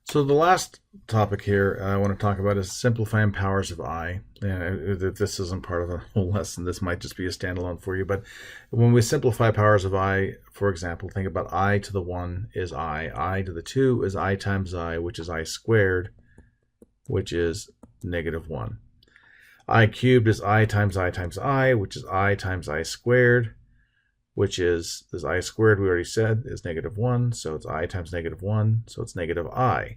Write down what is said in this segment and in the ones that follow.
So the last topic here I want to talk about is simplifying powers of I. And if this isn't part of a whole lesson, this might just be a standalone for you. But when we simplify powers of I, for example, think about I to the 1 is I to the 2 is I times I, which is I squared, which is negative 1. I cubed is I times I times I, which is I times I squared, which is this I squared we already said is negative 1, so it's I times negative 1, so it's negative I.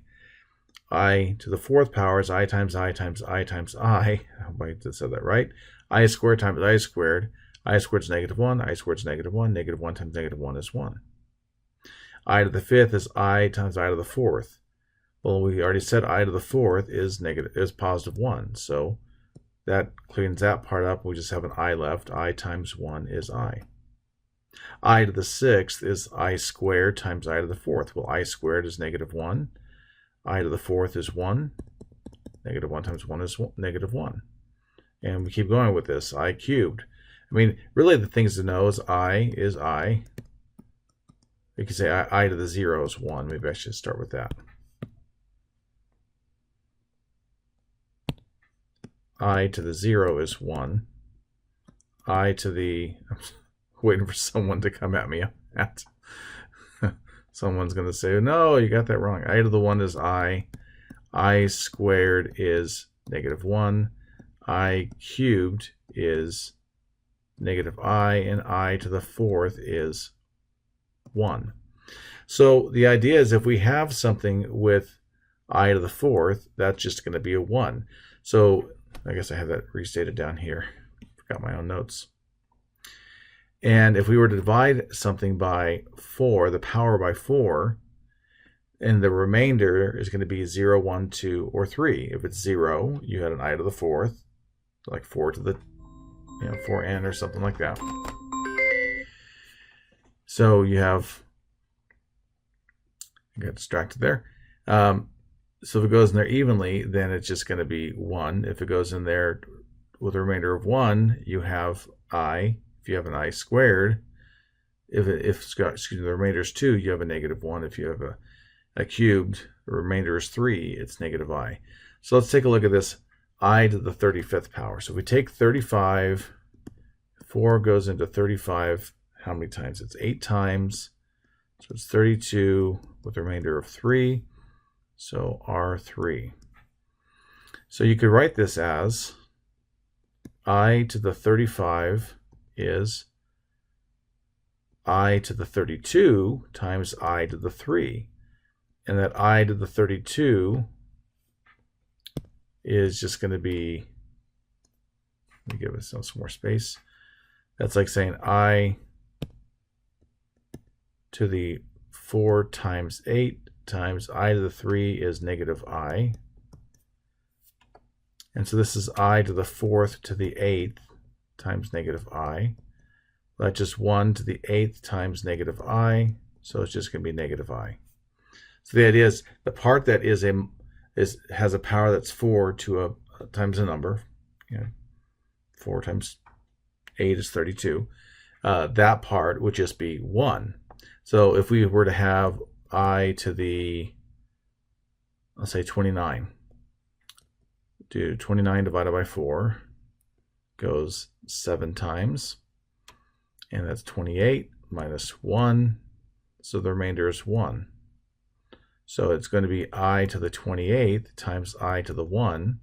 I to the 4th power is I times I times I times I. I hope I said that right. I squared times I squared. I squared is negative 1. I squared is negative 1. Negative 1 times negative 1 is 1. I to the 5th is I times I to the 4th. Well, we already said I to the 4th is positive 1, so that cleans that part up. We just have an I left. I times 1 is I. I to the 6th is I squared times I to the 4th. Well, I squared is negative 1. I to the 4th is 1. Negative 1 times 1 is negative 1. And we keep going with this. I cubed. I mean, really the things to know is I is I. You can say I to the 0 is 1. Maybe I should start with that. I to the 0 is 1. I to the... I'm waiting for someone to come at me. Someone's going to say, no, you got that wrong. I to the 1 is I. I squared is negative 1. I cubed is negative I. And I to the 4th is 1. So the idea is if we have something with I to the 4th, that's just going to be a 1. So I guess I have that restated down here. Forgot my own notes. And if we were to divide something by 4, the power by 4, and the remainder is going to be 0, 1, 2, or 3. If it's 0, you had an I to the 4th, like 4 to the 4n or something like that. So you have, I got distracted there. So if it goes in there evenly, then it's just going to be 1. If it goes in there with a remainder of 1, you have I. If you have an I squared, if the remainder is 2, you have a negative 1. If you have a cubed, the remainder is 3, it's negative I. So let's take a look at this I to the 35th power. So if we take 35, 4 goes into 35, how many times? It's 8 times. So it's 32 with a remainder of 3. So R3. So you could write this as I to the 35 is I to the 32 times I to the 3. And that I to the 32 is just going to be, let me give us some more space. That's like saying I to the 4 times 8 times I to the 3 is negative I. And so this is I to the 4th to the 8th times negative I. That's just 1 to the 8th times negative I. So it's just going to be negative I. So the idea is the part that has a power that's 4 to a times a number. 4 times 8 is 32. That part would just be 1. So if we were to have I to the, let's say 29. Do 29 divided by 4 goes 7 times. And that's 28 minus 1. So the remainder is 1. So it's going to be I to the 28th times I to the 1.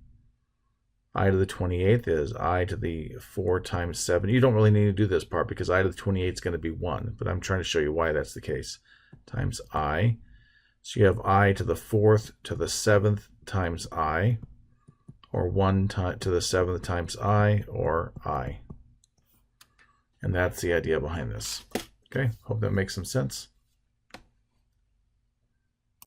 I to the 28th is I to the 4 times 7. You don't really need to do this part because I to the 28th is going to be 1. But I'm trying to show you why that's the case. Times I. So you have I to the 4th to the 7th times I. Or 1 to the 7th times I, or I. And that's the idea behind this. Okay, hope that makes some sense.